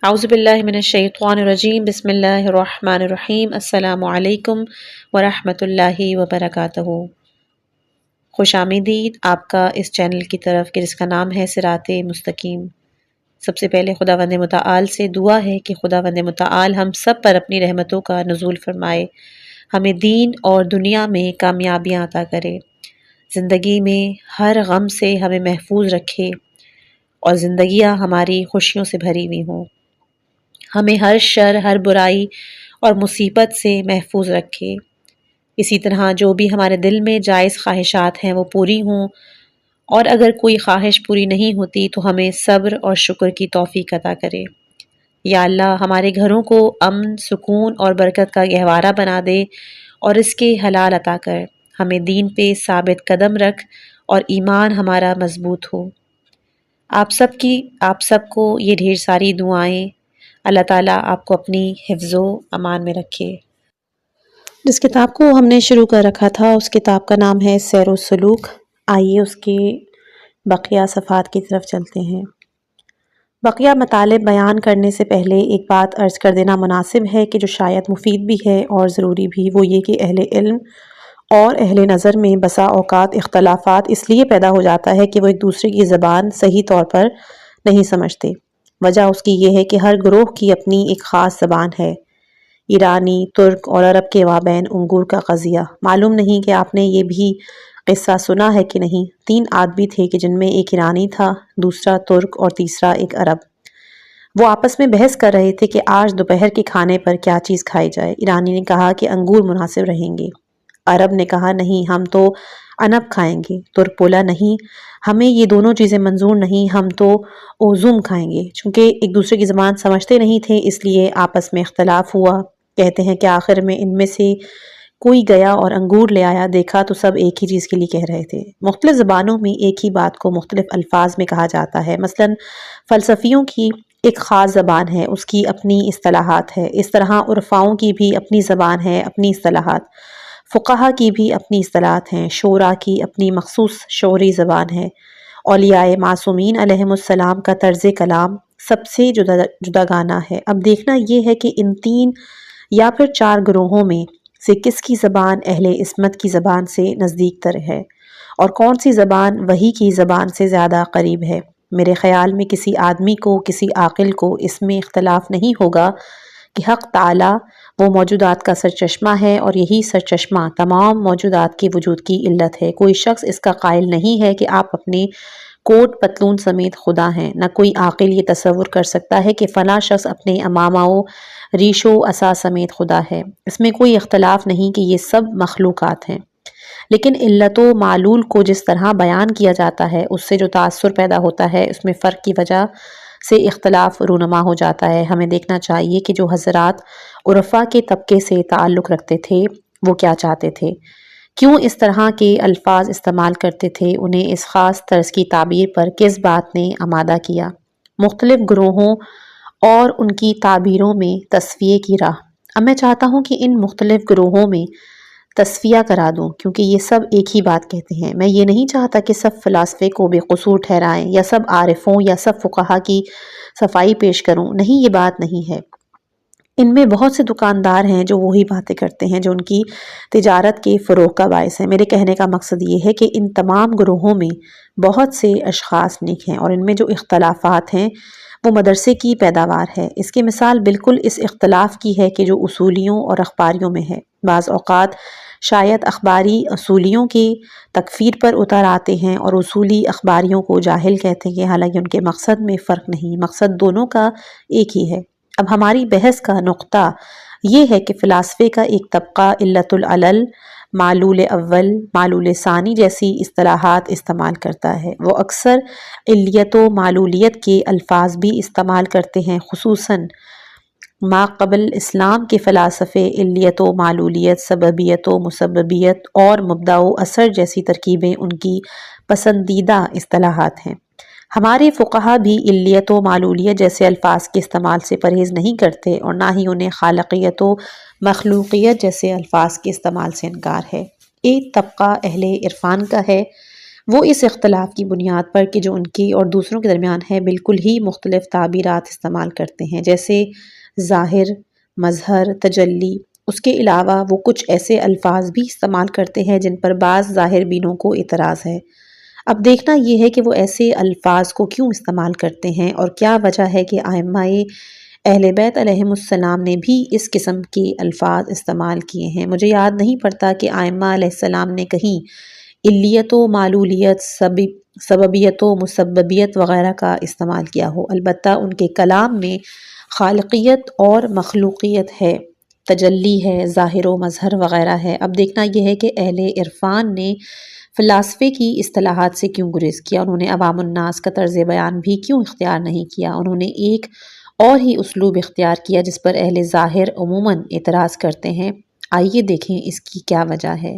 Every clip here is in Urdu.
اعوذ باللہ من الشیطان الرجیم بسم اللہ الرحمن الرحیم السلام علیکم ورحمۃ اللہ وبرکاتہ۔ خوش آمدید آپ کا اس چینل کی طرف کہ جس کا نام ہے صراط مستقیم۔ سب سے پہلے خداوند متعال سے دعا ہے کہ خداوند متعال ہم سب پر اپنی رحمتوں کا نزول فرمائے، ہمیں دین اور دنیا میں کامیابیاں عطا کرے، زندگی میں ہر غم سے ہمیں محفوظ رکھے اور زندگیاں ہماری خوشیوں سے بھری ہوئی ہوں، ہمیں ہر شر ہر برائی اور مصیبت سے محفوظ رکھے۔ اسی طرح جو بھی ہمارے دل میں جائز خواہشات ہیں وہ پوری ہوں، اور اگر کوئی خواہش پوری نہیں ہوتی تو ہمیں صبر اور شکر کی توفیق عطا کرے۔ یا اللہ ہمارے گھروں کو امن، سکون اور برکت کا گہوارہ بنا دے اور اس کے حلال عطا کر، ہمیں دین پہ ثابت قدم رکھ اور ایمان ہمارا مضبوط ہو۔ آپ سب کو یہ ڈھیر ساری دعائیں، اللہ تعالیٰ آپ کو اپنی حفظ و امان میں رکھے۔ جس کتاب کو ہم نے شروع کر رکھا تھا اس کتاب کا نام ہے سیر و سلوک۔ آئیے اس کے بقیہ صفحات کی طرف چلتے ہیں۔ بقیہ مطالب بیان کرنے سے پہلے ایک بات عرض کر دینا مناسب ہے کہ جو شاید مفید بھی ہے اور ضروری بھی، وہ یہ کہ اہل علم اور اہل نظر میں بسا اوقات اختلافات اس لیے پیدا ہو جاتا ہے کہ وہ ایک دوسرے کی زبان صحیح طور پر نہیں سمجھتے۔ وجہ اس کی یہ ہے کہ ہر گروہ کی اپنی ایک خاص زبان ہے۔ ایرانی، ترک اور عرب کے مابین انگور کا قضیہ، معلوم نہیں کہ آپ نے یہ بھی قصہ سنا ہے کہ نہیں۔ 3 آدمی تھے کہ جن میں ایک ایرانی تھا، دوسرا ترک اور تیسرا ایک عرب۔ وہ آپس میں بحث کر رہے تھے کہ آج دوپہر کے کھانے پر کیا چیز کھائی جائے۔ ایرانی نے کہا کہ انگور مناسب رہیں گے۔ عرب نے کہا نہیں، ہم تو عنب کھائیں گے۔ ترک بولا نہیں، ہمیں یہ دونوں چیزیں منظور نہیں، ہم تو اوزم کھائیں گے۔ چونکہ ایک دوسرے کی زبان سمجھتے نہیں تھے اس لیے آپس میں اختلاف ہوا۔ کہتے ہیں کہ آخر میں ان میں سے کوئی گیا اور انگور لے آیا، دیکھا تو سب ایک ہی چیز کے لیے کہہ رہے تھے۔ مختلف زبانوں میں ایک ہی بات کو مختلف الفاظ میں کہا جاتا ہے۔ مثلا فلسفیوں کی ایک خاص زبان ہے، اس کی اپنی اصطلاحات ہے۔ اس طرح عرفاؤں کی بھی اپنی زبان ہے، اپنی اصطلاحات۔ فقہا کی بھی اپنی اصطلاحات ہیں۔ شعراء کی اپنی مخصوص شعری زبان ہے۔ اولیاء معصومین علیہم السلام کا طرز کلام سب سے جداگانہ ہے۔ اب دیکھنا یہ ہے کہ ان 3 یا پھر 4 گروہوں میں سے کس کی زبان اہل عصمت کی زبان سے نزدیک تر ہے اور کون سی زبان وحی کی زبان سے زیادہ قریب ہے۔ میرے خیال میں کسی آدمی کو، کسی عاقل کو اس میں اختلاف نہیں ہوگا کہ حق تعالی وہ موجودات کا سرچشمہ ہے اور یہی سرچشمہ تمام موجودات کے وجود کی علت ہے۔ کوئی شخص اس کا قائل نہیں ہے کہ آپ اپنے کوٹ پتلون سمیت خدا ہیں۔ نہ کوئی عاقل یہ تصور کر سکتا ہے کہ فلاں شخص اپنے امامہ و ریش و عصا سمیت خدا ہے۔ اس میں کوئی اختلاف نہیں کہ یہ سب مخلوقات ہیں، لیکن علت و معلول کو جس طرح بیان کیا جاتا ہے اس سے جو تاثر پیدا ہوتا ہے اس میں فرق کی وجہ سے اختلاف رونما ہو جاتا ہے۔ ہمیں دیکھنا چاہیے کہ جو حضرات عرفا کے طبقے سے تعلق رکھتے تھے وہ کیا چاہتے تھے، کیوں اس طرح کے الفاظ استعمال کرتے تھے، انہیں اس خاص طرز کی تعبیر پر کس بات نے آمادہ کیا۔ مختلف گروہوں اور ان کی تعبیروں میں تصفیے کی راہ۔ اب میں چاہتا ہوں کہ ان مختلف گروہوں میں تصفیہ کرا دوں، کیونکہ یہ سب ایک ہی بات کہتے ہیں۔ میں یہ نہیں چاہتا کہ سب فلاسفے کو بے قصور ٹھہرائیں یا سب عارفوں یا سب فقہا کی صفائی پیش کروں، نہیں، یہ بات نہیں ہے۔ ان میں بہت سے دکاندار ہیں جو وہی باتیں کرتے ہیں جو ان کی تجارت کے فروغ کا باعث ہے۔ میرے کہنے کا مقصد یہ ہے کہ ان تمام گروہوں میں بہت سے اشخاص نیک ہیں اور ان میں جو اختلافات ہیں وہ مدرسے کی پیداوار ہے۔ اس کی مثال بالکل اس اختلاف کی ہے کہ جو اصولیوں اور اخباریوں میں ہے۔ بعض اوقات شاید اخباری اصولیوں کی تکفیر پر اتر آتے ہیں اور اصولی اخباریوں کو جاہل کہتے ہیں، حالانکہ ان کے مقصد میں فرق نہیں، مقصد دونوں کا ایک ہی ہے۔ اب ہماری بحث کا نقطہ یہ ہے کہ فلاسفے کا ایک طبقہ علت العلل، معلول اول، معلول ثانی جیسی اصطلاحات استعمال کرتا ہے۔ وہ اکثر علیت و معلولیت کے الفاظ بھی استعمال کرتے ہیں، خصوصاً ما قبل اسلام کے فلاسفے علیت و معلولیت، سببیت و مسببیت اور مبدأ و اثر جیسی ترکیبیں ان کی پسندیدہ اصطلاحات ہیں۔ ہمارے فقہا بھی علیت و معلولیت جیسے الفاظ کے استعمال سے پرہیز نہیں کرتے اور نہ ہی انہیں خالقیت و مخلوقیت جیسے الفاظ کے استعمال سے انکار ہے۔ ایک طبقہ اہل عرفان کا ہے، وہ اس اختلاف کی بنیاد پر کہ جو ان کی اور دوسروں کے درمیان ہے بالکل ہی مختلف تعبیرات استعمال کرتے ہیں، جیسے ظاہر، مظہر، تجلی۔ اس کے علاوہ وہ کچھ ایسے الفاظ بھی استعمال کرتے ہیں جن پر بعض ظاہر بینوں کو اعتراض ہے۔ اب دیکھنا یہ ہے کہ وہ ایسے الفاظ کو کیوں استعمال کرتے ہیں اور کیا وجہ ہے کہ ائمہ اہل بیت علیہم السلام نے بھی اس قسم کے الفاظ استعمال کیے ہیں۔ مجھے یاد نہیں پڑتا کہ ائمہ علیہ السلام نے کہیں علیت و معلولیت، سببیت و مسببیت وغیرہ کا استعمال کیا ہو، البتہ ان کے کلام میں خالقیت اور مخلوقیت ہے، تجلی ہے، ظاہر و مظہر وغیرہ ہے۔ اب دیکھنا یہ ہے کہ اہل عرفان نے فلاسفے کی اصطلاحات سے کیوں گریز کیا، انہوں نے عوام الناس کا طرز بیان بھی کیوں اختیار نہیں کیا، انہوں نے ایک اور ہی اسلوب اختیار کیا جس پر اہل ظاہر عموماً اعتراض کرتے ہیں۔ آئیے دیکھیں اس کی کیا وجہ ہے۔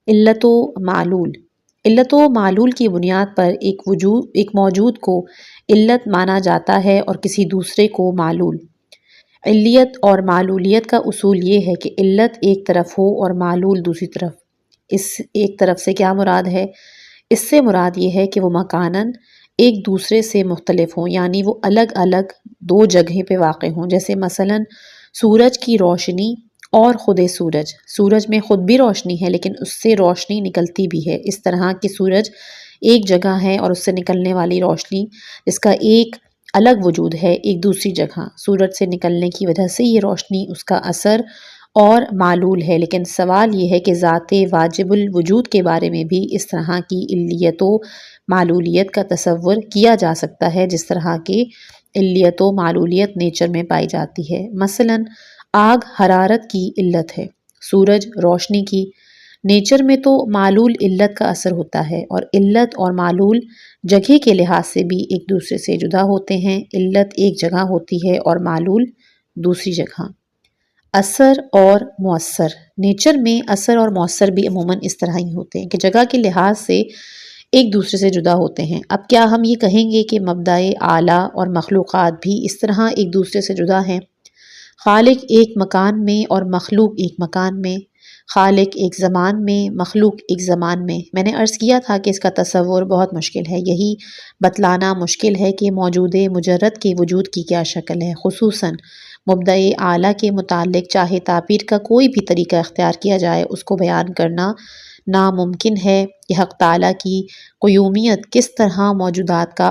علت و معلول۔ علت و معلول کی بنیاد پر ایک موجود کو علت مانا جاتا ہے اور کسی دوسرے کو معلول۔ علیت اور معلولیت کا اصول یہ ہے کہ علت ایک طرف ہو اور معلول دوسری طرف۔ اس ایک طرف سے کیا مراد ہے؟ اس سے مراد یہ ہے کہ وہ مکاناً ایک دوسرے سے مختلف ہوں، یعنی وہ الگ الگ دو جگہ پہ واقع ہوں، جیسے مثلاً سورج کی روشنی اور خود سورج۔ سورج میں خود بھی روشنی ہے لیکن اس سے روشنی نکلتی بھی ہے، اس طرح کہ سورج ایک جگہ ہے اور اس سے نکلنے والی روشنی جس کا ایک الگ وجود ہے ایک دوسری جگہ۔ سورج سے نکلنے کی وجہ سے یہ روشنی اس کا اثر اور معلول ہے، لیکن سوال یہ ہے کہ ذات واجب الوجود کے بارے میں بھی اس طرح کی علیت و معلولیت کا تصور کیا جا سکتا ہے جس طرح کی علیت و معلولیت نیچر میں پائی جاتی ہے۔ مثلاً آگ حرارت کی علت ہے، سورج روشنی کی۔ نیچر میں تو معلول علت کا اثر ہوتا ہے، اور علت اور معلول جگہ کے لحاظ سے بھی ایک دوسرے سے جدا ہوتے ہیں۔ علت ایک جگہ ہوتی ہے اور معلول دوسری جگہ۔ اثر اور مؤثر۔ نیچر میں اثر اور مؤثر بھی عموماً اس طرح ہی ہوتے ہیں کہ جگہ کے لحاظ سے ایک دوسرے سے جدا ہوتے ہیں۔ اب کیا ہم یہ کہیں گے کہ مبدأ اعلیٰ اور مخلوقات بھی اس طرح ایک دوسرے سے جدا ہیں؟ خالق ایک مکان میں اور مخلوق ایک مکان میں، خالق ایک زمان میں، مخلوق ایک زمان میں۔ میں نے عرض کیا تھا کہ اس کا تصور بہت مشکل ہے، یہی بتلانا مشکل ہے کہ موجود مجرد کے وجود کی کیا شکل ہے۔ خصوصاً مبدأ اعلیٰ کے متعلق چاہے تعبیر کا کوئی بھی طریقہ اختیار کیا جائے، اس کو بیان کرنا ناممکن ہے کہ حق تعالیٰ کی قیومیت کس طرح موجودات کا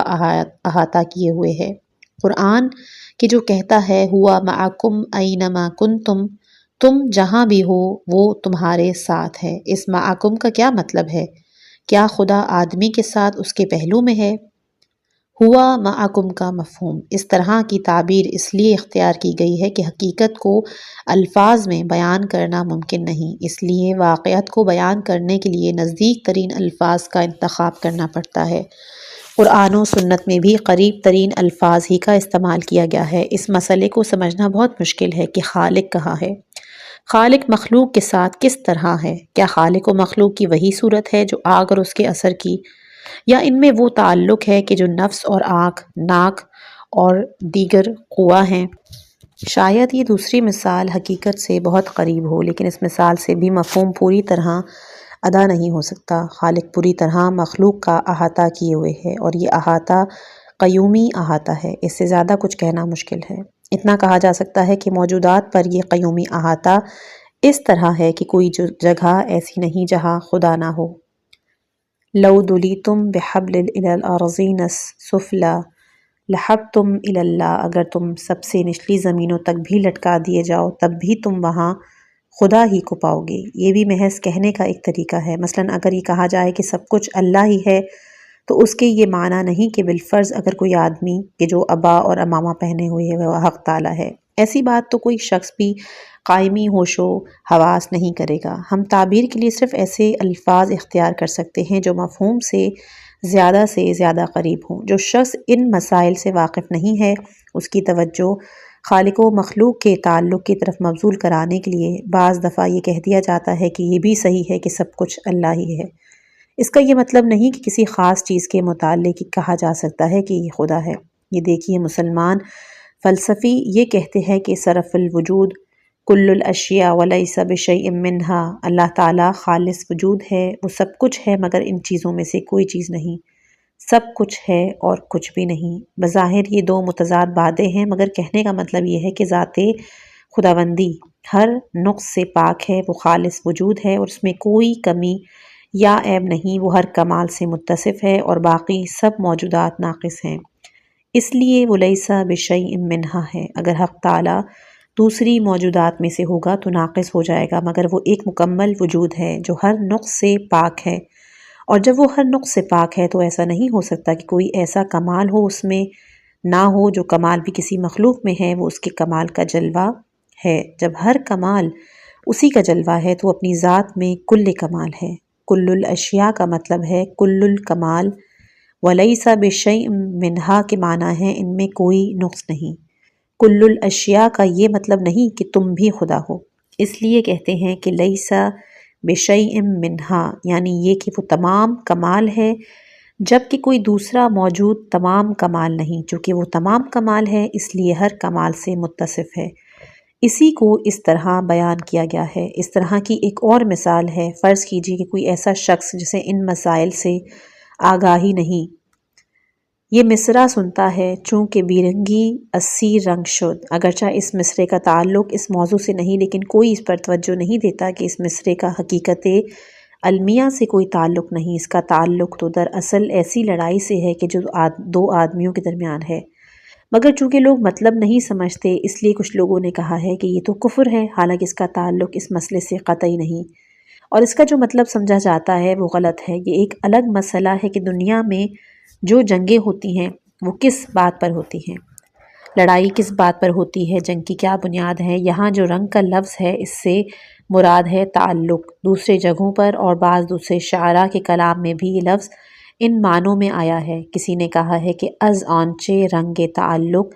احاطہ کیے ہوئے ہے۔ قرآن کہ جو کہتا ہے ہوا معکم اینما کنتم، تم جہاں بھی ہو وہ تمہارے ساتھ ہے۔ اس معکم کا کیا مطلب ہے؟ کیا خدا آدمی کے ساتھ اس کے پہلو میں ہے؟ ہوا معکم کا مفہوم۔ اس طرح کی تعبیر اس لیے اختیار کی گئی ہے کہ حقیقت کو الفاظ میں بیان کرنا ممکن نہیں، اس لیے واقعات کو بیان کرنے کے لیے نزدیک ترین الفاظ کا انتخاب کرنا پڑتا ہے۔ قرآن و سنت میں بھی قریب ترین الفاظ ہی کا استعمال کیا گیا ہے۔ اس مسئلے کو سمجھنا بہت مشکل ہے کہ خالق کہاں ہے، خالق مخلوق کے ساتھ کس طرح ہے؟ کیا خالق و مخلوق کی وہی صورت ہے جو آگ اور اس کے اثر کی، یا ان میں وہ تعلق ہے کہ جو نفس اور آنکھ، ناک اور دیگر قوا ہیں؟ شاید یہ دوسری مثال حقیقت سے بہت قریب ہو، لیکن اس مثال سے بھی مفہوم پوری طرح ادا نہیں ہو سکتا۔ خالق پوری طرح مخلوق کا احاطہ کیے ہوئے ہے، اور یہ احاطہ قیومی احاطہ ہے، اس سے زیادہ کچھ کہنا مشکل ہے۔ اتنا کہا جا سکتا ہے کہ موجودات پر یہ قیومی احاطہ اس طرح ہے کہ کوئی جگہ ایسی نہیں جہاں خدا نہ ہو۔ لو دلیتم بحبل الی الارضین السفلی لحبتم الی اللہ، اگر تم سب سے نچلی زمینوں تک بھی لٹکا دیے جاؤ تب بھی تم وہاں خدا ہی کو پاؤ گے۔ یہ بھی محض کہنے کا ایک طریقہ ہے۔ مثلاً اگر یہ کہا جائے کہ سب کچھ اللہ ہی ہے تو اس کے یہ معنی نہیں کہ بالفرض اگر کوئی آدمی کہ جو عبا اور عمامہ پہنے ہوئے ہے وہ حق تعالیٰ ہے۔ ایسی بات تو کوئی شخص بھی قائمی ہوش و حواس نہیں کرے گا۔ ہم تعبیر کے لیے صرف ایسے الفاظ اختیار کر سکتے ہیں جو مفہوم سے زیادہ قریب ہوں۔ جو شخص ان مسائل سے واقف نہیں ہے، اس کی توجہ خالق و مخلوق کے تعلق کی طرف مبذول کرانے کے لیے بعض دفعہ یہ کہہ دیا جاتا ہے کہ یہ بھی صحیح ہے کہ سب کچھ اللہ ہی ہے۔ اس کا یہ مطلب نہیں کہ کسی خاص چیز کے متعلق کہا جا سکتا ہے کہ یہ خدا ہے۔ یہ دیکھیے مسلمان فلسفی یہ کہتے ہیں کہ صرف الوجود کل الاشیاء ولیس بشیء منہا، اللہ تعالیٰ خالص وجود ہے، وہ سب کچھ ہے مگر ان چیزوں میں سے کوئی چیز نہیں، سب کچھ ہے اور کچھ بھی نہیں۔ بظاہر یہ دو متضاد باتیں ہیں، مگر کہنے کا مطلب یہ ہے کہ ذات خداوندی ہر نقص سے پاک ہے، وہ خالص وجود ہے اور اس میں کوئی کمی یا عیب نہیں، وہ ہر کمال سے متصف ہے اور باقی سب موجودات ناقص ہیں، اس لیے وہ لیسا بشیء منہا ہے۔ اگر حق تعالیٰ دوسری موجودات میں سے ہوگا تو ناقص ہو جائے گا، مگر وہ ایک مکمل وجود ہے جو ہر نقص سے پاک ہے، اور جب وہ ہر نقص سے پاک ہے تو ایسا نہیں ہو سکتا کہ کوئی ایسا کمال ہو اس میں نہ ہو جو کمال بھی کسی مخلوق میں ہے، وہ اس کے کمال کا جلوہ ہے۔ جب ہر کمال اسی کا جلوہ ہے تو اپنی ذات میں کل کمال ہے۔ کل الاشیاء کا مطلب ہے کل الکمال، ولیس بشیء منہا کے معنی ہے ان میں کوئی نقص نہیں۔ کل الاشیاء کا یہ مطلب نہیں کہ تم بھی خدا ہو، اس لیے کہتے ہیں کہ لیسا بشیء منہا، یعنی یہ کہ وہ تمام کمال ہے جبکہ کوئی دوسرا موجود تمام کمال نہیں، چونکہ وہ تمام کمال ہے اس لیے ہر کمال سے متصف ہے۔ اسی کو اس طرح بیان کیا گیا ہے۔ اس طرح کی ایک اور مثال ہے، فرض کیجیے کہ کوئی ایسا شخص جسے ان مسائل سے آگاہی نہیں، یہ مصرع سنتا ہے چونکہ بیرنگی اسیر رنگ شد، اگرچہ اس مصرعے کا تعلق اس موضوع سے نہیں، لیکن کوئی اس پر توجہ نہیں دیتا کہ اس مصرعے کا حقیقت علمیہ سے کوئی تعلق نہیں، اس کا تعلق تو دراصل ایسی لڑائی سے ہے کہ جو دو آدمیوں کے درمیان ہے، مگر چونکہ لوگ مطلب نہیں سمجھتے اس لیے کچھ لوگوں نے کہا ہے کہ یہ تو کفر ہے، حالانکہ اس کا تعلق اس مسئلے سے قطعی نہیں، اور اس کا جو مطلب سمجھا جاتا ہے وہ غلط ہے۔ یہ ایک الگ مسئلہ ہے کہ دنیا میں جو جنگیں ہوتی ہیں وہ کس بات پر ہوتی ہیں، لڑائی کس بات پر ہوتی ہے، جنگ کی کیا بنیاد ہے۔ یہاں جو رنگ کا لفظ ہے اس سے مراد ہے تعلق۔ دوسرے جگہوں پر اور بعض دوسرے شاعراء کے کلام میں بھی یہ لفظ ان معنوں میں آیا ہے۔ کسی نے کہا ہے کہ از آنچے رنگ تعلق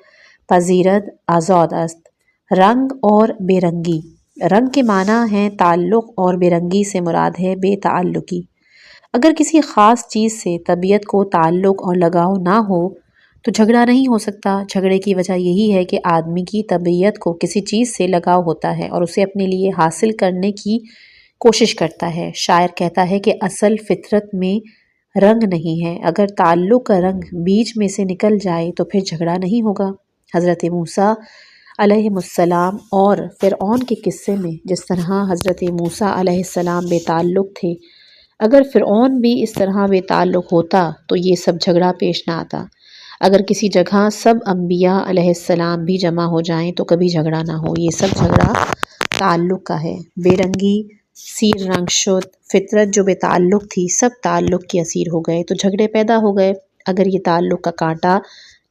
پذیرد آزاد است، رنگ اور بے رنگی۔ رنگ کے معنی ہیں تعلق اور بے رنگی سے مراد ہے بے تعلقی۔ اگر کسی خاص چیز سے طبیعت کو تعلق اور لگاؤ نہ ہو تو جھگڑا نہیں ہو سکتا۔ جھگڑے کی وجہ یہی ہے کہ آدمی کی طبیعت کو کسی چیز سے لگاؤ ہوتا ہے اور اسے اپنے لیے حاصل کرنے کی کوشش کرتا ہے۔ شاعر کہتا ہے کہ اصل فطرت میں رنگ نہیں ہے، اگر تعلق کا رنگ بیچ میں سے نکل جائے تو پھر جھگڑا نہیں ہوگا۔ حضرت موسیٰ علیہ السلام اور فرعون کے قصے میں جس طرح حضرت موسیٰ علیہ السلام بے تعلق تھے، اگر فرعون بھی اس طرح بے تعلق ہوتا تو یہ سب جھگڑا پیش نہ آتا۔ اگر کسی جگہ سب انبیاء علیہ السلام بھی جمع ہو جائیں تو کبھی جھگڑا نہ ہو، یہ سب جھگڑا تعلق کا ہے۔ بے رنگی سیر رنگ شد، فطرت جو بے تعلق تھی سب تعلق کے اسیر ہو گئے تو جھگڑے پیدا ہو گئے۔ اگر یہ تعلق کا کانٹا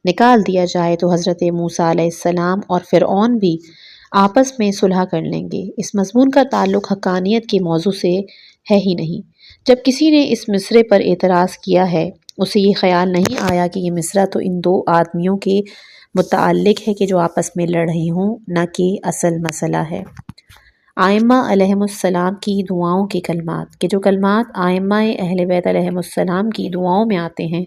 نکال دیا جائے تو حضرت موسیٰ علیہ السلام اور فرعون بھی آپس میں صلح کر لیں گے۔ اس مضمون کا تعلق حقانیت کے موضوع سے ہے ہی نہیں۔ جب کسی نے اس مصرعے پر اعتراض کیا ہے اسے یہ خیال نہیں آیا کہ یہ مصرعہ تو ان دو آدمیوں کے متعلق ہے کہ جو آپس میں لڑ رہے ہوں، نہ کہ اصل مسئلہ ہے۔ ائمہ علیہم السلام کی دعاؤں کے کلمات، کہ جو کلمات ائمہ اہل بیت علیہم السلام کی دعاؤں میں آتے ہیں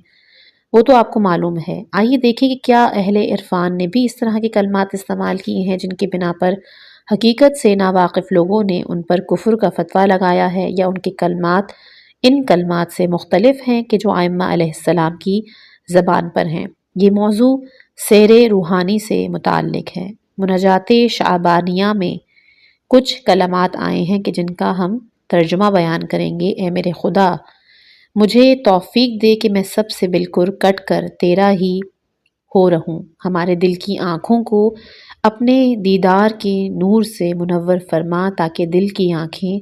وہ تو آپ کو معلوم ہے۔ آئیے دیکھیں کہ کیا اہل عرفان نے بھی اس طرح کے کلمات استعمال کیے ہیں جن کے بنا پر حقیقت سے ناواقف لوگوں نے ان پر کفر کا فتویٰ لگایا ہے، یا ان کے کلمات ان کلمات سے مختلف ہیں کہ جو ائمہ علیہ السلام کی زبان پر ہیں۔ یہ موضوع سیر روحانی سے متعلق ہے۔ مناجات شعبانیہ میں کچھ کلمات آئے ہیں کہ جن کا ہم ترجمہ بیان کریں گے۔ اے میرے خدا، مجھے توفیق دے کہ میں سب سے بالکل کٹ کر تیرا ہی ہو رہوں۔ ہمارے دل کی آنکھوں کو اپنے دیدار کے نور سے منور فرما تاکہ دل کی آنکھیں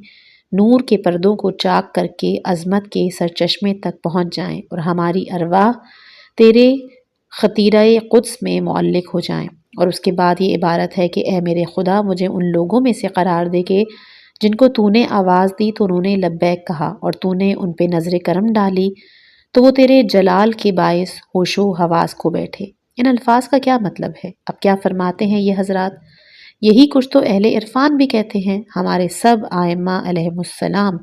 نور کے پردوں کو چاک کر کے عظمت کے سرچشمے تک پہنچ جائیں اور ہماری ارواح تیرے خطیرہ قدس میں معلق ہو جائیں۔ اور اس کے بعد یہ عبارت ہے کہ اے میرے خدا، مجھے ان لوگوں میں سے قرار دے کہ جن کو تو نے آواز دی تو انہوں نے لبیک کہا، اور تو نے ان پہ نظر کرم ڈالی تو وہ تیرے جلال کے باعث ہوش و حواس کو بیٹھے۔ ان الفاظ کا کیا مطلب ہے؟ اب کیا فرماتے ہیں یہ حضرات؟ یہی کچھ تو اہل عرفان بھی کہتے ہیں۔ ہمارے سب ائمہ علیہم السلام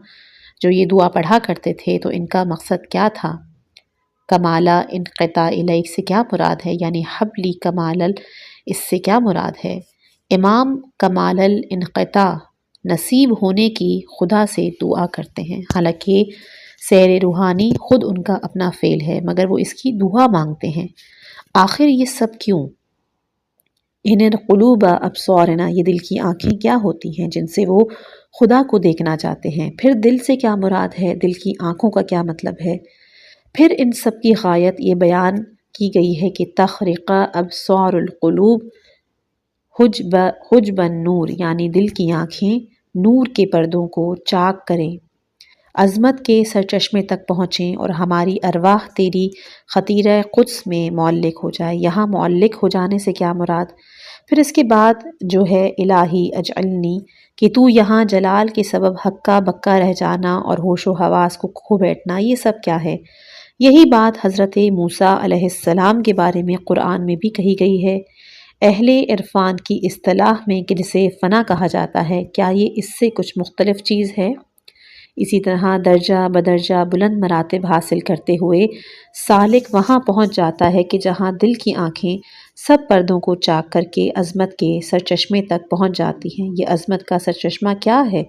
جو یہ دعا پڑھا کرتے تھے تو ان کا مقصد کیا تھا؟ کمالہ انقطاع الیک سے کیا مراد ہے؟ یعنی حبلی کمال اس سے کیا مراد ہے؟ امام کمال الانقطاع نصیب ہونے کی خدا سے دعا کرتے ہیں، حالانکہ سیر روحانی خود ان کا اپنا فعل ہے، مگر وہ اس کی دعا مانگتے ہیں۔ آخر یہ سب کیوں؟ ان القلوب ابصارنا، یہ دل کی آنکھیں کیا ہوتی ہیں جن سے وہ خدا کو دیکھنا چاہتے ہیں؟ پھر دل سے کیا مراد ہے؟ دل کی آنکھوں کا کیا مطلب ہے؟ پھر ان سب کی غایت یہ بیان کی گئی ہے کہ تخرق ابصار القلوب حجب النور، یعنی دل کی آنکھیں نور کے پردوں کو چاک کریں، عظمت کے سرچشمے تک پہنچیں اور ہماری ارواح تیری خطیرہ قدس میں معلق ہو جائے۔ یہاں معلق ہو جانے سے کیا مراد؟ پھر اس کے بعد جو ہے الہی اجعلنی، کہ تو یہاں جلال کے سبب ہکا بکا رہ جانا اور ہوش و حواس کو کھو بیٹھنا، یہ سب کیا ہے؟ یہی بات حضرت موسیٰ علیہ السلام کے بارے میں قرآن میں بھی کہی گئی ہے۔ اہل عرفان کی اصطلاح میں کہ جسے فنا کہا جاتا ہے، کیا یہ اس سے کچھ مختلف چیز ہے؟ اسی طرح درجہ بدرجہ بلند مراتب حاصل کرتے ہوئے سالک وہاں پہنچ جاتا ہے کہ جہاں دل کی آنکھیں سب پردوں کو چاک کر کے عظمت کے سرچشمے تک پہنچ جاتی ہیں۔ یہ عظمت کا سرچشمہ کیا ہے؟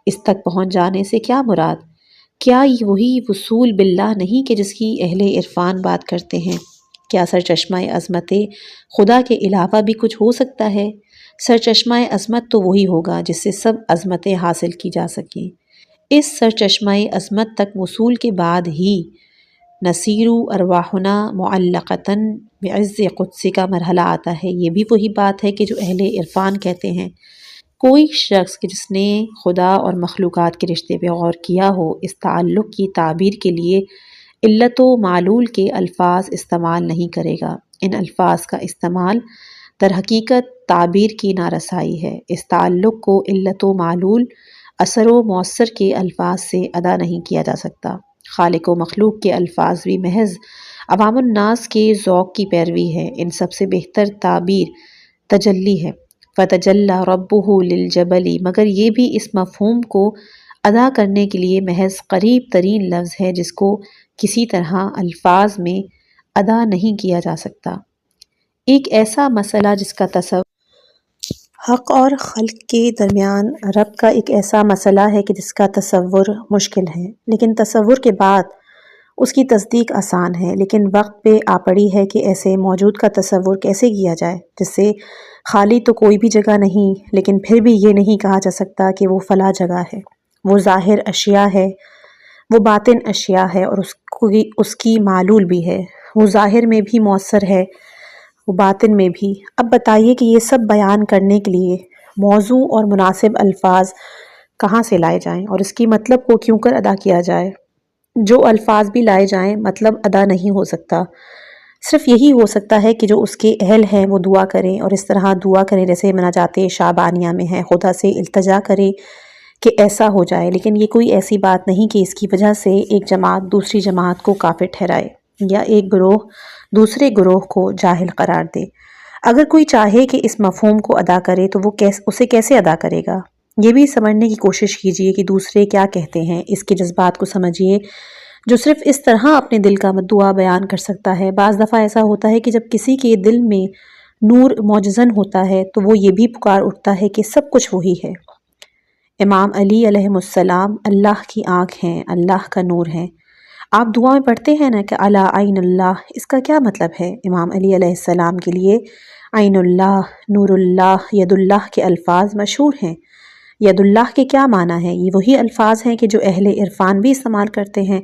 اس تک پہنچ جانے سے کیا مراد؟ کیا یہ وہی وصول باللہ نہیں کہ جس کی اہل عرفان بات کرتے ہیں؟ کیا سرچشمہ عظمت خدا کے علاوہ بھی کچھ ہو سکتا ہے؟ سرچشمہ عظمت تو وہی ہوگا جس سے سب عظمتیں حاصل کی جا سکیں۔ اس سرچشمہ عظمت تک وصول کے بعد ہی نصیر ارواحنا معلقتاً بعز قدسی کا مرحلہ آتا ہے۔ یہ بھی وہی بات ہے کہ جو اہل عرفان کہتے ہیں۔ کوئی شخص کہ جس نے خدا اور مخلوقات کے رشتے پہ غور کیا ہو، اس تعلق کی تعبیر کے لیے علت و معلول کے الفاظ استعمال نہیں کرے گا۔ ان الفاظ کا استعمال در حقیقت تعبیر کی نارسائی ہے۔ اس تعلق کو علت و معلول، اثر و مؤثر کے الفاظ سے ادا نہیں کیا جا سکتا۔ خالق و مخلوق کے الفاظ بھی محض عوام الناس کے ذوق کی پیروی ہے۔ ان سب سے بہتر تعبیر تجلی ہے۔ فَتَجَلَّى رَبُّهُ لِلْجَبَلِ، مگر یہ بھی اس مفہوم کو ادا کرنے کے لیے محض قریب ترین لفظ ہے جس کو کسی طرح الفاظ میں ادا نہیں کیا جا سکتا۔ ایک ایسا مسئلہ جس کا تصور حق اور خلق کے درمیان ربط کا ایک ایسا مسئلہ ہے کہ جس کا تصور مشکل ہے، لیکن تصور کے بعد اس کی تصدیق آسان ہے۔ لیکن وقت پہ آ پڑی ہے کہ ایسے موجود کا تصور کیسے کیا جائے جس سے خالی تو کوئی بھی جگہ نہیں، لیکن پھر بھی یہ نہیں کہا جا سکتا کہ وہ فلاں جگہ ہے۔ وہ ظاہر اشیاء ہے، وہ باطن اشیاء ہے اور اس کی معلول بھی ہے۔ وہ ظاہر میں بھی مؤثر ہے، وہ باطن میں بھی۔ اب بتائیے کہ یہ سب بیان کرنے کے لیے موضوع اور مناسب الفاظ کہاں سے لائے جائیں اور اس کی مطلب کو کیوں کر ادا کیا جائے؟ جو الفاظ بھی لائے جائیں مطلب ادا نہیں ہو سکتا۔ صرف یہی ہو سکتا ہے کہ جو اس کے اہل ہیں وہ دعا کریں، اور اس طرح دعا کریں جیسے مناجات شعبانیہ میں ہے، خدا سے التجا کریں کہ ایسا ہو جائے۔ لیکن یہ کوئی ایسی بات نہیں کہ اس کی وجہ سے ایک جماعت دوسری جماعت کو کافر ٹھہرائے یا ایک گروہ دوسرے گروہ کو جاہل قرار دے۔ اگر کوئی چاہے کہ اس مفہوم کو ادا کرے تو وہ اسے کیسے ادا کرے گا؟ یہ بھی سمجھنے کی کوشش کیجئے کہ دوسرے کیا کہتے ہیں، اس کے جذبات کو سمجھیے۔ جو صرف اس طرح اپنے دل کا دعا بیان کر سکتا ہے۔ بعض دفعہ ایسا ہوتا ہے کہ جب کسی کے دل میں نور معجزن ہوتا ہے تو وہ یہ بھی پکار اٹھتا ہے کہ سب کچھ وہی ہے۔ امام علی علیہ السلام اللہ کی آنکھ ہیں، اللہ کا نور ہیں۔ آپ دعا میں پڑھتے ہیں نا کہ علی عین اللہ، اس کا کیا مطلب ہے؟ امام علی علیہ السلام کے لیے عین اللہ، نور اللہ، ید اللہ کے الفاظ مشہور ہیں۔ ید اللہ کے کیا معنی ہے؟ یہ وہی الفاظ ہیں کہ جو اہل عرفان بھی استعمال کرتے ہیں۔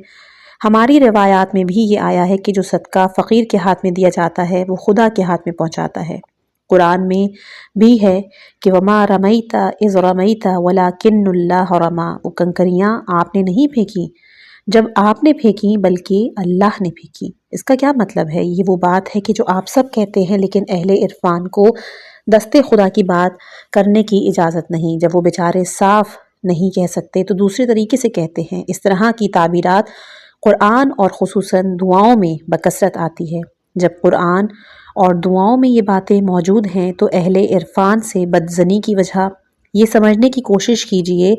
ہماری روایات میں بھی یہ آیا ہے کہ جو صدقہ فقیر کے ہاتھ میں دیا جاتا ہے وہ خدا کے ہاتھ میں پہنچاتا ہے۔ قرآن میں بھی ہے کہ وَمَا رَمَيْتَ إِذْ رَمَيْتَ وَلَكِنَّ اللَّهَ رَمَى، وہ کنکریاں آپ نے نہیں پھینکی جب آپ نے پھینکی بلکہ اللہ نے پھینکی۔ اس کا کیا مطلب ہے؟ یہ وہ بات ہے کہ جو آپ سب کہتے ہیں لیکن اہل عرفان کو دست خدا کی بات کرنے کی اجازت نہیں۔ جب وہ بیچارے صاف نہیں کہہ سکتے تو دوسرے طریقے سے کہتے ہیں۔ اس طرح کی تعبیرات قرآن اور خصوصاً دعاؤں میں بکثرت آتی ہے۔ جب قرآن اور دعاؤں میں یہ باتیں موجود ہیں تو اہل عرفان سے بدظنی کی وجہ یہ سمجھنے کی کوشش کیجئے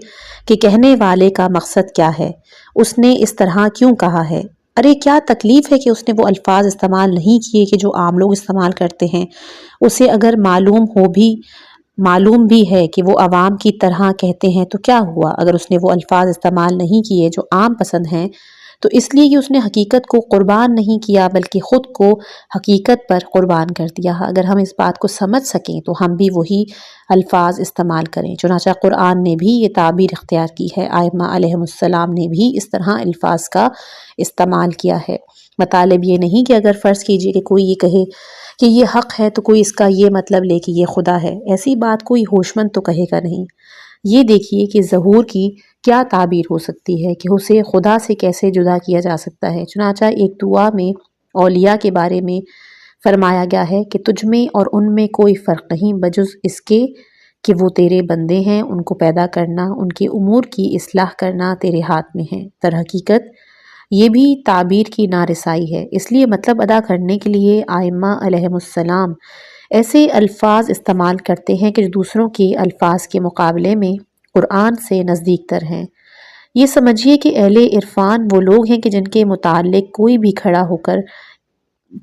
کہ کہنے والے کا مقصد کیا ہے، اس نے اس طرح کیوں کہا ہے۔ ارے کیا تکلیف ہے کہ اس نے وہ الفاظ استعمال نہیں کیے کہ جو عام لوگ استعمال کرتے ہیں؟ اسے اگر معلوم معلوم بھی ہے کہ وہ عوام کی طرح کہتے ہیں تو کیا ہوا اگر اس نے وہ الفاظ استعمال نہیں کیے جو عام پسند ہیں، تو اس لیے کہ اس نے حقیقت کو قربان نہیں کیا بلکہ خود کو حقیقت پر قربان کر دیا۔ اگر ہم اس بات کو سمجھ سکیں تو ہم بھی وہی الفاظ استعمال کریں۔ چنانچہ قرآن نے بھی یہ تعبیر اختیار کی ہے، ائمہ علیہم السلام نے بھی اس طرح الفاظ کا استعمال کیا ہے۔ مطالب یہ نہیں کہ اگر فرض کیجئے کہ کوئی یہ کہے کہ یہ حق ہے تو کوئی اس کا یہ مطلب لے کہ یہ خدا ہے، ایسی بات کوئی ہوش مند تو کہے گا نہیں۔ یہ دیکھیے کہ ظہور کی کیا تعبیر ہو سکتی ہے کہ اسے خدا سے کیسے جدا کیا جا سکتا ہے۔ چنانچہ ایک دعا میں اولیاء کے بارے میں فرمایا گیا ہے کہ تجھ میں اور ان میں کوئی فرق نہیں بجز اس کے کہ وہ تیرے بندے ہیں، ان کو پیدا کرنا، ان کے امور کی اصلاح کرنا تیرے ہاتھ میں ہے۔ در حقیقت یہ بھی تعبیر کی نارسائی ہے، اس لیے مطلب ادا کرنے کے لیے ائمہ علیہم السلام ایسے الفاظ استعمال کرتے ہیں کہ جو دوسروں کے الفاظ کے مقابلے میں قرآن سے نزدیک تر ہیں۔ یہ سمجھیے کہ اہل عرفان وہ لوگ ہیں کہ جن کے متعلق کوئی بھی کھڑا ہو کر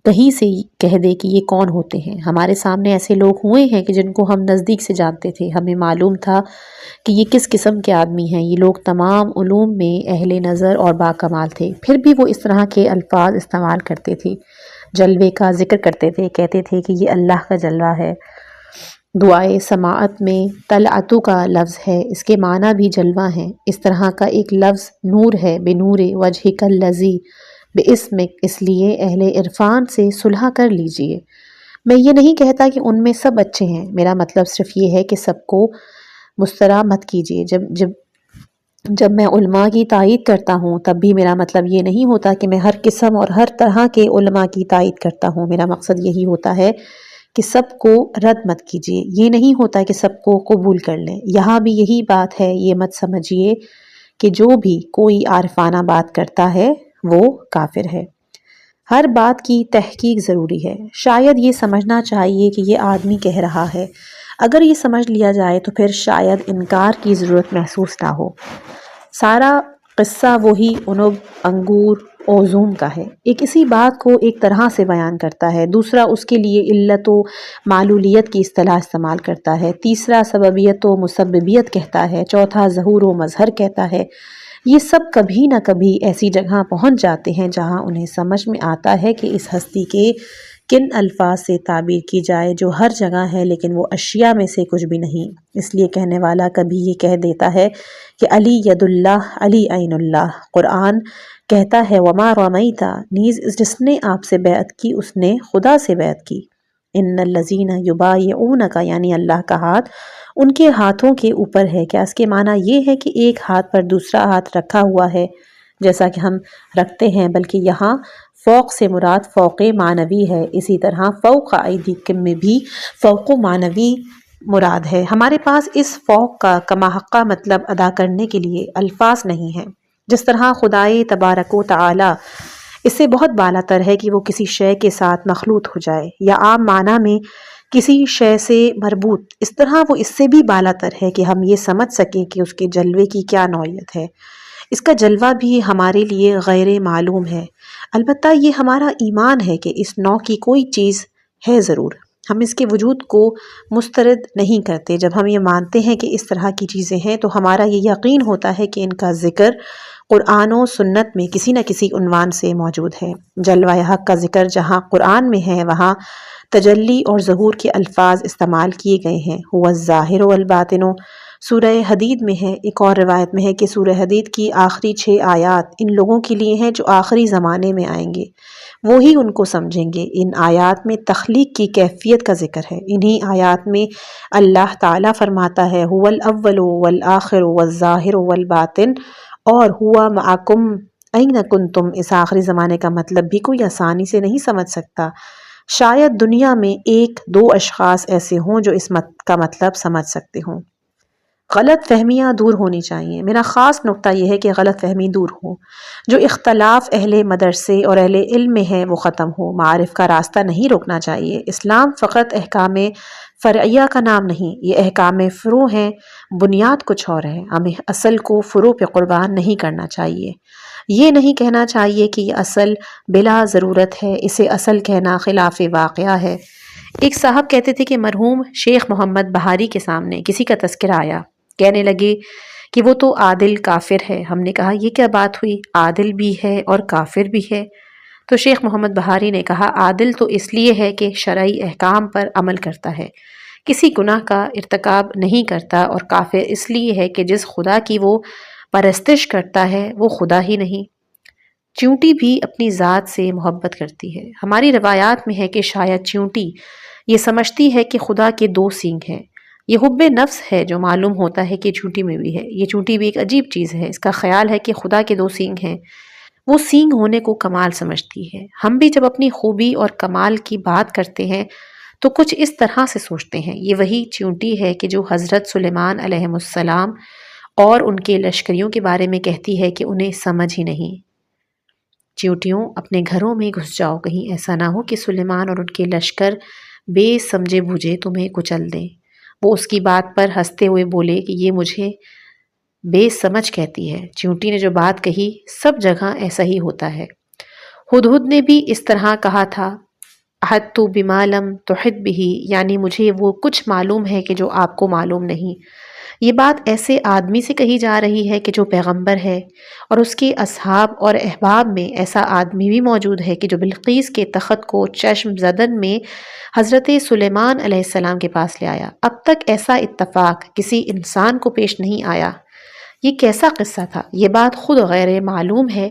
کہیں سے کہہ دے کہ یہ کون ہوتے ہیں۔ ہمارے سامنے ایسے لوگ ہوئے ہیں کہ جن کو ہم نزدیک سے جانتے تھے، ہمیں معلوم تھا کہ یہ کس قسم کے آدمی ہیں۔ یہ لوگ تمام علوم میں اہل نظر اور باکمال تھے، پھر بھی وہ اس طرح کے الفاظ استعمال کرتے تھے، جلوے کا ذکر کرتے تھے، کہتے تھے کہ یہ اللہ کا جلوہ ہے۔ دعائے سماعت میں طلعتو کا لفظ ہے، اس کے معنی بھی جلوہ ہیں۔ اس طرح کا ایک لفظ نور ہے، بنور وجہک الذی باسمک، اس لیے اہل عرفان سے صلح کر لیجئے۔ میں یہ نہیں کہتا کہ ان میں سب اچھے ہیں، میرا مطلب صرف یہ ہے کہ سب کو مسترا مت کیجئے۔ جب میں علماء کی تائید کرتا ہوں تب بھی میرا مطلب یہ نہیں ہوتا کہ میں ہر قسم اور ہر طرح کے علماء کی تائید کرتا ہوں۔ میرا مقصد یہی ہوتا ہے کہ سب کو رد مت کیجیے، یہ نہیں ہوتا کہ سب کو قبول کر لیں۔ یہاں بھی یہی بات ہے، یہ مت سمجھیے کہ جو بھی کوئی عارفانہ بات کرتا ہے وہ کافر ہے۔ ہر بات کی تحقیق ضروری ہے۔ شاید یہ سمجھنا چاہیے کہ یہ آدمی کہہ رہا ہے، اگر یہ سمجھ لیا جائے تو پھر شاید انکار کی ضرورت محسوس نہ ہو۔ سارا قصہ وہی عنب، انگور، اوزوم کا ہے۔ ایک اسی بات کو ایک طرح سے بیان کرتا ہے، دوسرا اس کے لیے علت و معلولیت کی اصطلاح استعمال کرتا ہے، تیسرا سببیت و مسببیت کہتا ہے، چوتھا ظہور و مظہر کہتا ہے۔ یہ سب کبھی نہ کبھی ایسی جگہ پہنچ جاتے ہیں جہاں انہیں سمجھ میں آتا ہے کہ اس ہستی کے کن الفاظ سے تعبیر کی جائے جو ہر جگہ ہے لیکن وہ اشیاء میں سے کچھ بھی نہیں۔ اس لیے کہنے والا کبھی یہ کہہ دیتا ہے کہ علی ید اللہ، علی عین اللہ۔ قرآن کہتا ہے وما رمیت، نیز جس نے آپ سے بیعت کی اس نے خدا سے بیعت کی۔ ان الذین یبایعونک، یعنی اللہ کا ہاتھ ان کے ہاتھوں کے اوپر ہے۔ کیا اس کے معنی یہ ہے کہ ایک ہاتھ پر دوسرا ہاتھ رکھا ہوا ہے جیسا کہ ہم رکھتے ہیں، بلکہ یہاں فوق سے مراد فوق معنوی ہے۔ اسی طرح فوق ایدیکم میں بھی فوق معنوی مراد ہے۔ ہمارے پاس اس فوق کا کما حقہ مطلب ادا کرنے کے لیے الفاظ نہیں ہیں۔ جس طرح خدائے تبارک و تعالی اس سے بہت بالا تر ہے کہ وہ کسی شے کے ساتھ مخلوط ہو جائے یا عام معنی میں کسی شے سے مربوط، اس طرح وہ اس سے بھی بالا تر ہے کہ ہم یہ سمجھ سکیں کہ اس کے جلوے کی کیا نوعیت ہے۔ اس کا جلوہ بھی ہمارے لیے غیر معلوم ہے، البتہ یہ ہمارا ایمان ہے کہ اس نوع کی کوئی چیز ہے ضرور۔ ہم اس کے وجود کو مسترد نہیں کرتے۔ جب ہم یہ مانتے ہیں کہ اس طرح کی چیزیں ہیں تو ہمارا یہ یقین ہوتا ہے کہ ان کا ذکر قرآن و سنت میں کسی نہ کسی عنوان سے موجود ہے۔ جلوہ حق کا ذکر جہاں قرآن میں ہے وہاں تجلی اور ظہور کے الفاظ استعمال کیے گئے ہیں۔ هو الظاہر والباطن سورہ حدید میں ہے۔ ایک اور روایت میں ہے کہ سورہ حدید کی آخری 6 آیات ان لوگوں کے لیے ہیں جو آخری زمانے میں آئیں گے، وہی ان کو سمجھیں گے۔ ان آیات میں تخلیق کی کیفیت کا ذکر ہے۔ انہی آیات میں اللہ تعالیٰ فرماتا ہے هو الاول والآخر والظاہر والباطن اور ہوا معکم این کنتم۔ اس آخری زمانے کا مطلب بھی کوئی آسانی سے نہیں سمجھ سکتا۔ شاید دنیا میں 1-2 اشخاص ایسے ہوں جو اس کا مطلب سمجھ سکتے ہوں۔ غلط فہمیاں دور ہونی چاہیے۔ میرا خاص نقطہ یہ ہے کہ غلط فہمی دور ہو، جو اختلاف اہل مدرسے اور اہل علم میں ہے وہ ختم ہو۔ معارف کا راستہ نہیں روکنا چاہیے۔ اسلام فقط احکام فرعیہ کا نام نہیں، یہ احکام فروع ہیں، بنیاد کچھ اور ہے۔ ہمیں اصل کو فروع پہ قربان نہیں کرنا چاہیے۔ یہ نہیں کہنا چاہیے کہ یہ اصل بلا ضرورت ہے، اسے اصل کہنا خلاف واقعہ ہے۔ ایک صاحب کہتے تھے کہ مرحوم شیخ محمد بہاری کے سامنے کسی کا تذکرہ آیا، کہنے لگے کہ وہ تو عادل کافر ہے۔ ہم نے کہا یہ کیا بات ہوئی، عادل بھی ہے اور کافر بھی ہے؟ تو شیخ محمد بہاری نے کہا عادل تو اس لیے ہے کہ شرعی احکام پر عمل کرتا ہے، کسی گناہ کا ارتکاب نہیں کرتا، اور کافر اس لیے ہے کہ جس خدا کی وہ پرستش کرتا ہے وہ خدا ہی نہیں۔ چیونٹی بھی اپنی ذات سے محبت کرتی ہے۔ ہماری روایات میں ہے کہ شاید چیونٹی یہ سمجھتی ہے کہ خدا کے دو سینگ ہیں۔ یہ حب نفس ہے جو معلوم ہوتا ہے کہ چیونٹی میں بھی ہے۔ یہ چیونٹی بھی ایک عجیب چیز ہے، اس کا خیال ہے کہ خدا کے دو سینگ ہیں، وہ سینگ ہونے کو کمال سمجھتی ہے۔ ہم بھی جب اپنی خوبی اور کمال کی بات کرتے ہیں تو کچھ اس طرح سے سوچتے ہیں، یہ وہی چیونٹی ہے کہ جو حضرت سلیمان علیہ السلام اور ان کے لشکریوں کے بارے میں کہتی ہے کہ انہیں سمجھ ہی نہیں۔ چیونٹیوں اپنے گھروں میں گھس جاؤ، کہیں ایسا نہ ہو کہ سلیمان اور ان کے لشکر بے سمجھے بوجھے تمہیں کچل دیں۔ وہ اس کی بات پر ہنستے ہوئے بولے کہ یہ مجھے بے سمجھ کہتی ہے۔ چیونٹی نے جو بات کہی سب جگہ ایسا ہی ہوتا ہے۔ ہدہد نے بھی اس طرح کہا تھا، احطت بما لم تحط بہ، یعنی مجھے وہ کچھ معلوم ہے کہ جو آپ کو معلوم نہیں۔ یہ بات ایسے آدمی سے کہی جا رہی ہے کہ جو پیغمبر ہے، اور اس کے اصحاب اور احباب میں ایسا آدمی بھی موجود ہے کہ جو بلقیس کے تخت کو چشم زدن میں حضرت سلیمان علیہ السلام کے پاس لے آیا۔ اب تک ایسا اتفاق کسی انسان کو پیش نہیں آیا۔ یہ کیسا قصہ تھا؟ یہ بات خود غیر معلوم ہے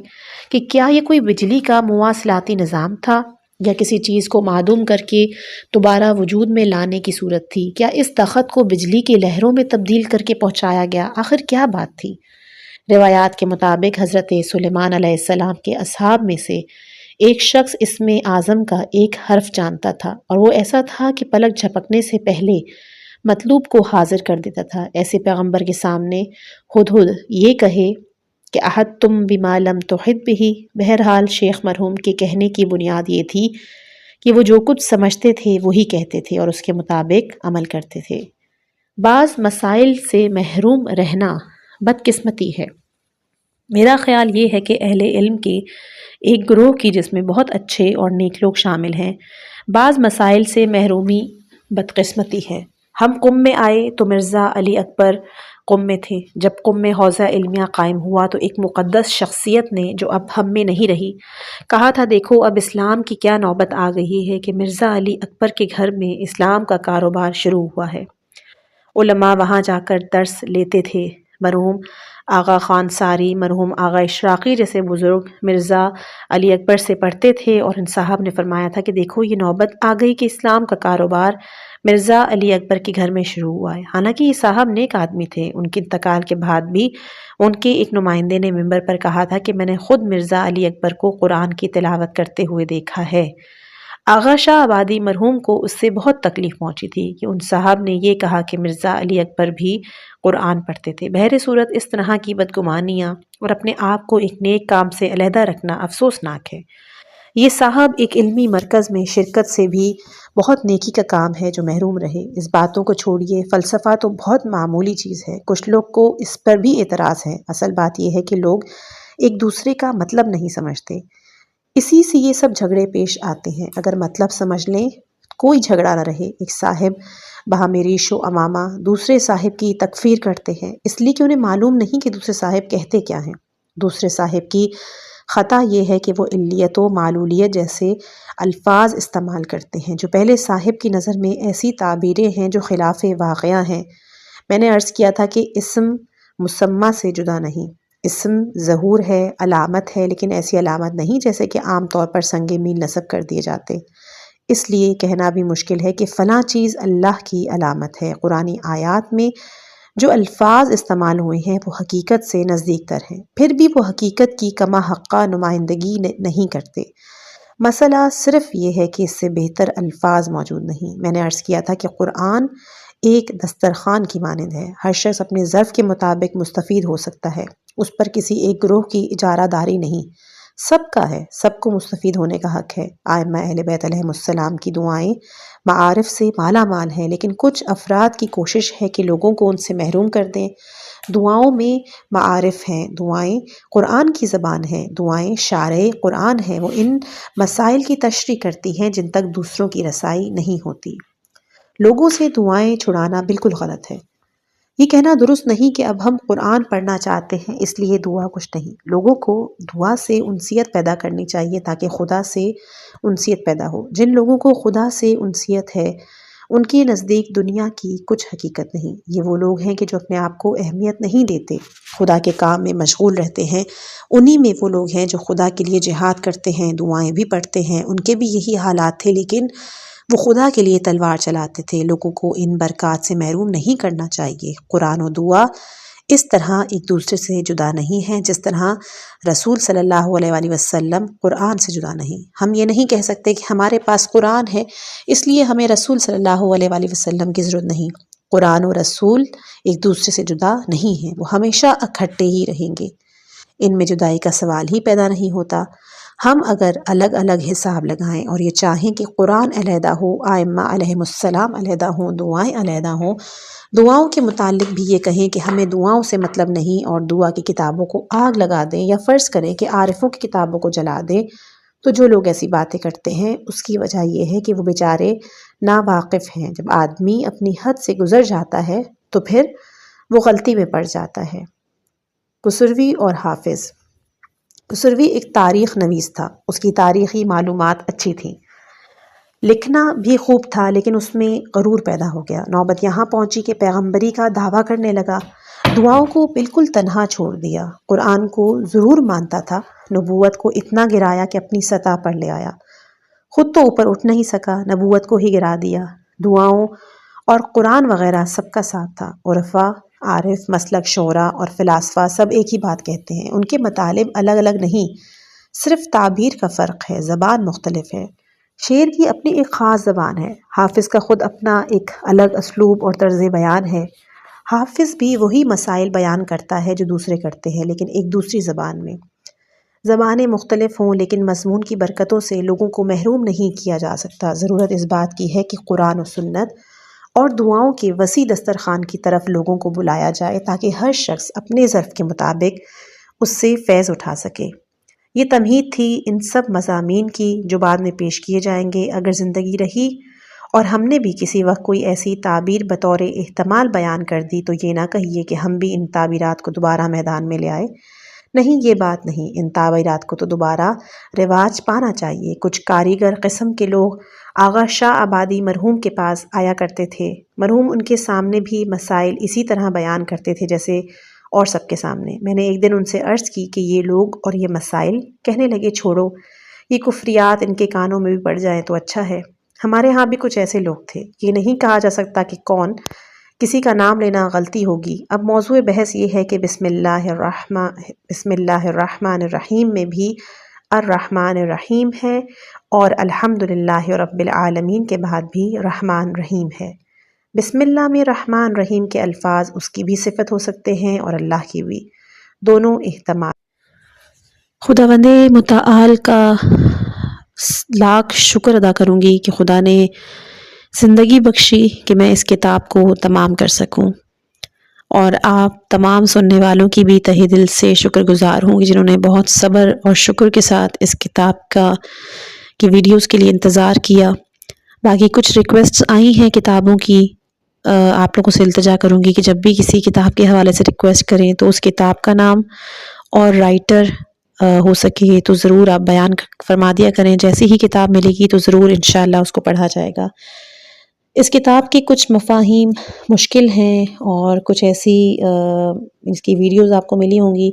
کہ کیا یہ کوئی بجلی کا مواصلاتی نظام تھا، یا کسی چیز کو معدوم کر کے دوبارہ وجود میں لانے کی صورت تھی؟ کیا اس تخت کو بجلی کی لہروں میں تبدیل کر کے پہنچایا گیا؟ آخر کیا بات تھی؟ روایات کے مطابق حضرت سلیمان علیہ السلام کے اصحاب میں سے ایک شخص اسم اعظم کا ایک حرف جانتا تھا، اور وہ ایسا تھا کہ پلک جھپکنے سے پہلے مطلوب کو حاضر کر دیتا تھا۔ ایسے پیغمبر کے سامنے ہدہد یہ کہے کہ احطتم بما لم تحط بہ، بہرحال شیخ مرحوم کے کہنے کی بنیاد یہ تھی کہ وہ جو کچھ سمجھتے تھے وہی کہتے تھے اور اس کے مطابق عمل کرتے تھے۔ بعض مسائل سے محروم رہنا بدقسمتی ہے۔ میرا خیال یہ ہے کہ اہل علم کے ایک گروہ کی جس میں بہت اچھے اور نیک لوگ شامل ہیں، بعض مسائل سے محرومی بدقسمتی ہے۔ ہم قم میں آئے تو مرزا علی اکبر قم میں تھے۔ جب قم میں حوزہ علمیہ قائم ہوا تو ایک مقدس شخصیت نے جو اب ہم میں نہیں رہی، کہا تھا دیکھو اب اسلام کی کیا نوبت آ گئی ہے کہ مرزا علی اکبر کے گھر میں اسلام کا کاروبار شروع ہوا ہے۔ علماء وہاں جا کر درس لیتے تھے۔ مرحوم آغا خان ساری، مرحوم آغا اشراقی جیسے بزرگ مرزا علی اکبر سے پڑھتے تھے، اور ان صاحب نے فرمایا تھا کہ دیکھو یہ نوبت آ گئی کہ اسلام کا کاروبار مرزا علی اکبر کے گھر میں شروع ہوا ہے۔ حالانکہ یہ صاحب نیک آدمی تھے، ان کے انتقال کے بعد بھی ان کے ایک نمائندے نے ممبر پر کہا تھا کہ میں نے خود مرزا علی اکبر کو قرآن کی تلاوت کرتے ہوئے دیکھا ہے۔ آغا شاہ آبادی مرحوم کو اس سے بہت تکلیف پہنچی تھی کہ ان صاحب نے یہ کہا کہ مرزا علی اکبر بھی قرآن پڑھتے تھے۔ بہر صورت اس طرح کی بدگمانیاں اور اپنے آپ کو ایک نیک کام سے علیحدہ رکھنا افسوسناک ہے۔ یہ صاحب ایک علمی مرکز میں شرکت سے بھی بہت نیکی کا کام ہے جو محروم رہے۔ اس باتوں کو چھوڑیے، فلسفہ تو بہت معمولی چیز ہے، کچھ لوگ کو اس پر بھی اعتراض ہے۔ اصل بات یہ ہے کہ لوگ ایک دوسرے کا مطلب نہیں سمجھتے، اسی سے یہ سب جھگڑے پیش آتے ہیں۔ اگر مطلب سمجھ لیں کوئی جھگڑا نہ رہے۔ ایک صاحب باہمی ریش و امامہ دوسرے صاحب کی تکفیر کرتے ہیں اس لیے کہ انہیں معلوم نہیں کہ دوسرے صاحب کہتے کیا ہیں۔ دوسرے صاحب کی خطا یہ ہے کہ وہ علیت و معلولیت جیسے الفاظ استعمال کرتے ہیں جو پہلے صاحب کی نظر میں ایسی تعبیریں ہیں جو خلاف واقعہ ہیں۔ میں نے عرض کیا تھا کہ اسم مسمى سے جدا نہیں، اسم ظہور ہے، علامت ہے، لیکن ایسی علامت نہیں جیسے کہ عام طور پر سنگ میل نصب کر دیے جاتے۔ اس لیے کہنا بھی مشکل ہے کہ فلاں چیز اللہ کی علامت ہے۔ قرآنی آیات میں جو الفاظ استعمال ہوئے ہیں وہ حقیقت سے نزدیک تر ہیں، پھر بھی وہ حقیقت کی کما حقہ نمائندگی نہیں کرتے۔ مسئلہ صرف یہ ہے کہ اس سے بہتر الفاظ موجود نہیں۔ میں نے عرض کیا تھا کہ قرآن ایک دسترخوان کی مانند ہے، ہر شخص اپنے ظرف کے مطابق مستفید ہو سکتا ہے، اس پر کسی ایک گروہ کی اجارہ داری نہیں۔ سب کا ہے، سب کو مستفید ہونے کا حق ہے۔ ائمہ اہل بیت علیہم السلام کی دعائیں معارف سے مالا مال ہیں، لیکن کچھ افراد کی کوشش ہے کہ لوگوں کو ان سے محروم کر دیں۔ دعاؤں میں معارف ہیں، دعائیں قرآن کی زبان ہیں، دعائیں شارع قرآن ہیں، وہ ان مسائل کی تشریح کرتی ہیں جن تک دوسروں کی رسائی نہیں ہوتی۔ لوگوں سے دعائیں چھڑانا بالکل غلط ہے۔ یہ کہنا درست نہیں کہ اب ہم قرآن پڑھنا چاہتے ہیں اس لیے دعا کچھ نہیں۔ لوگوں کو دعا سے انسیت پیدا کرنی چاہیے تاکہ خدا سے انسیت پیدا ہو۔ جن لوگوں کو خدا سے انسیت ہے ان کے نزدیک دنیا کی کچھ حقیقت نہیں۔ یہ وہ لوگ ہیں کہ جو اپنے آپ کو اہمیت نہیں دیتے، خدا کے کام میں مشغول رہتے ہیں۔ انہی میں وہ لوگ ہیں جو خدا کے لیے جہاد کرتے ہیں، دعائیں بھی پڑھتے ہیں۔ ان کے بھی یہی حالات تھے، لیکن وہ خدا کے لیے تلوار چلاتے تھے۔ لوگوں کو ان برکات سے محروم نہیں کرنا چاہیے۔ قرآن و دعا اس طرح ایک دوسرے سے جدا نہیں ہیں جس طرح رسول صلی اللہ علیہ وآلہ وسلم قرآن سے جدا نہیں۔ ہم یہ نہیں کہہ سکتے کہ ہمارے پاس قرآن ہے اس لیے ہمیں رسول صلی اللہ علیہ وآلہ وسلم کی ضرورت نہیں۔ قرآن و رسول ایک دوسرے سے جدا نہیں ہیں، وہ ہمیشہ اکٹھے ہی رہیں گے۔ ان میں جدائی کا سوال ہی پیدا نہیں ہوتا۔ ہم اگر الگ الگ حساب لگائیں اور یہ چاہیں کہ قرآن علیحدہ ہو، ائمہ علیہم السلام علیحدہ ہوں، دعائیں علیحدہ ہوں، دعاؤں کے متعلق بھی یہ کہیں کہ ہمیں دعاؤں سے مطلب نہیں اور دعا کی کتابوں کو آگ لگا دیں، یا فرض کریں کہ عارفوں کی کتابوں کو جلا دیں، تو جو لوگ ایسی باتیں کرتے ہیں اس کی وجہ یہ ہے کہ وہ بیچارے ناواقف ہیں۔ جب آدمی اپنی حد سے گزر جاتا ہے تو پھر وہ غلطی میں پڑ جاتا ہے۔ خسروی اور حافظ۔ خسروی ایک تاریخ نویس تھا، اس کی تاریخی معلومات اچھی تھیں، لکھنا بھی خوب تھا، لیکن اس میں غرور پیدا ہو گیا۔ نوبت یہاں پہنچی کہ پیغمبری کا دعویٰ کرنے لگا، دعاؤں کو بالکل تنہا چھوڑ دیا۔ قرآن کو ضرور مانتا تھا، نبوت کو اتنا گرایا کہ اپنی سطح پر لے آیا۔ خود تو اوپر اٹھ نہیں سکا، نبوت کو ہی گرا دیا۔ دعاؤں اور قرآن وغیرہ سب کا ساتھ تھا۔ عرفا، عارف، مسلک شعرا اور فلاسفہ سب ایک ہی بات کہتے ہیں۔ ان کے مطالب الگ الگ نہیں، صرف تعبیر کا فرق ہے، زبان مختلف ہے۔ شعر کی اپنی ایک خاص زبان ہے، حافظ کا خود اپنا ایک الگ اسلوب اور طرز بیان ہے۔ حافظ بھی وہی مسائل بیان کرتا ہے جو دوسرے کرتے ہیں، لیکن ایک دوسری زبان میں۔ زبانیں مختلف ہوں لیکن مضمون کی برکتوں سے لوگوں کو محروم نہیں کیا جا سکتا۔ ضرورت اس بات کی ہے کہ قرآن و سنت اور دعاؤں کے وسیع دسترخوان کی طرف لوگوں کو بلایا جائے تاکہ ہر شخص اپنے ظرف کے مطابق اس سے فیض اٹھا سکے۔ یہ تمہید تھی ان سب مضامین کی جو بعد میں پیش کیے جائیں گے۔ اگر زندگی رہی اور ہم نے بھی کسی وقت کوئی ایسی تعبیر بطور احتمال بیان کر دی تو یہ نہ کہیے کہ ہم بھی ان تعبیرات کو دوبارہ میدان میں لے آئے۔ نہیں، یہ بات نہیں، ان تعبیرات کو تو دوبارہ رواج پانا چاہیے۔ کچھ کاریگر قسم کے لوگ آغا شاہ آبادی مرحوم کے پاس آیا کرتے تھے۔ مرحوم ان کے سامنے بھی مسائل اسی طرح بیان کرتے تھے جیسے اور سب کے سامنے۔ میں نے ایک دن ان سے عرض کی کہ یہ لوگ اور یہ مسائل، کہنے لگے چھوڑو، یہ کفریات ان کے کانوں میں بھی پڑ جائیں تو اچھا ہے۔ ہمارے ہاں بھی کچھ ایسے لوگ تھے۔ یہ نہیں کہا جا سکتا کہ کون، کسی کا نام لینا غلطی ہوگی۔ اب موضوع بحث یہ ہے کہ بسم اللہ الرحمن الرحیم میں بھی الرحمن الرحیم ہے اور الحمدللہ رب العالمین کے بعد بھی رحمان رحیم ہے۔ بسم اللہ میں رحمان رحیم کے الفاظ اس کی بھی صفت ہو سکتے ہیں اور اللہ کی بھی، دونوں احتمال۔ خداوند متعال کا لاکھ شکر ادا کروں گی کہ خدا نے زندگی بخشی کہ میں اس کتاب کو تمام کر سکوں، اور آپ تمام سننے والوں کی بھی تہہ دل سے شکر گزار ہوں جنہوں نے بہت صبر اور شکر کے ساتھ اس کتاب کی ویڈیوز کے لیے انتظار کیا۔ باقی کچھ ریکویسٹس آئی ہیں کتابوں کی، آپ لوگوں سے التجا کروں گی کہ جب بھی کسی کتاب کے حوالے سے ریکویسٹ کریں تو اس کتاب کا نام اور رائٹر ہو سکے تو ضرور آپ بیان فرما دیا کریں۔ جیسی ہی کتاب ملے گی تو ضرور انشاءاللہ اس کو پڑھا جائے گا۔ اس کتاب کی کچھ مفاہیم مشکل ہیں اور کچھ ایسی اس کی ویڈیوز آپ کو ملی ہوں گی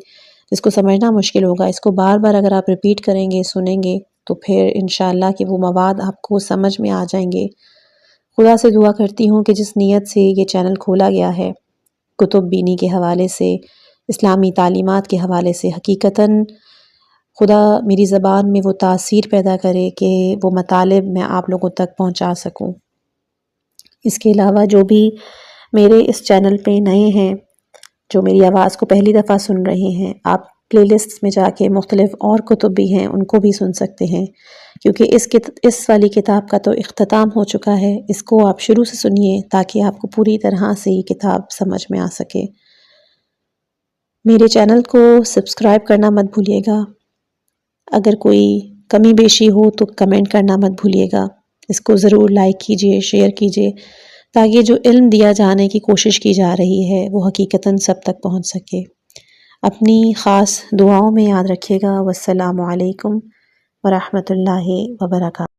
جس کو سمجھنا مشکل ہوگا۔ اس کو بار بار اگر آپ ریپیٹ کریں گے، سنیں گے تو پھر انشاءاللہ کہ وہ مواد آپ کو سمجھ میں آ جائیں گے۔ خدا سے دعا کرتی ہوں کہ جس نیت سے یہ چینل کھولا گیا ہے، کتب بینی کے حوالے سے، اسلامی تعلیمات کے حوالے سے، حقیقتاً خدا میری زبان میں وہ تاثیر پیدا کرے کہ وہ مطالب میں آپ لوگوں تک پہنچا سکوں۔ اس کے علاوہ جو بھی میرے اس چینل پہ نئے ہیں، جو میری آواز کو پہلی دفعہ سن رہے ہیں، آپ پلے لسٹ میں جا کے مختلف اور کتب بھی ہیں ان کو بھی سن سکتے ہیں، کیونکہ اس والی کتاب کا تو اختتام ہو چکا ہے۔ اس کو آپ شروع سے سنیے تاکہ آپ کو پوری طرح سے یہ کتاب سمجھ میں آ سکے۔ میرے چینل کو سبسکرائب کرنا مت بھولیے گا۔ اگر کوئی کمی بیشی ہو تو کمنٹ کرنا مت بھولیے گا۔ اس کو ضرور لائک کیجئے، شیئر کیجئے، تاکہ جو علم دیا جانے کی کوشش کی جا رہی ہے وہ حقیقتاً سب تک پہنچ سکے۔ اپنی خاص دعاؤں میں یاد رکھیے گا۔ والسلام علیکم ورحمۃ اللہ وبرکاتہ۔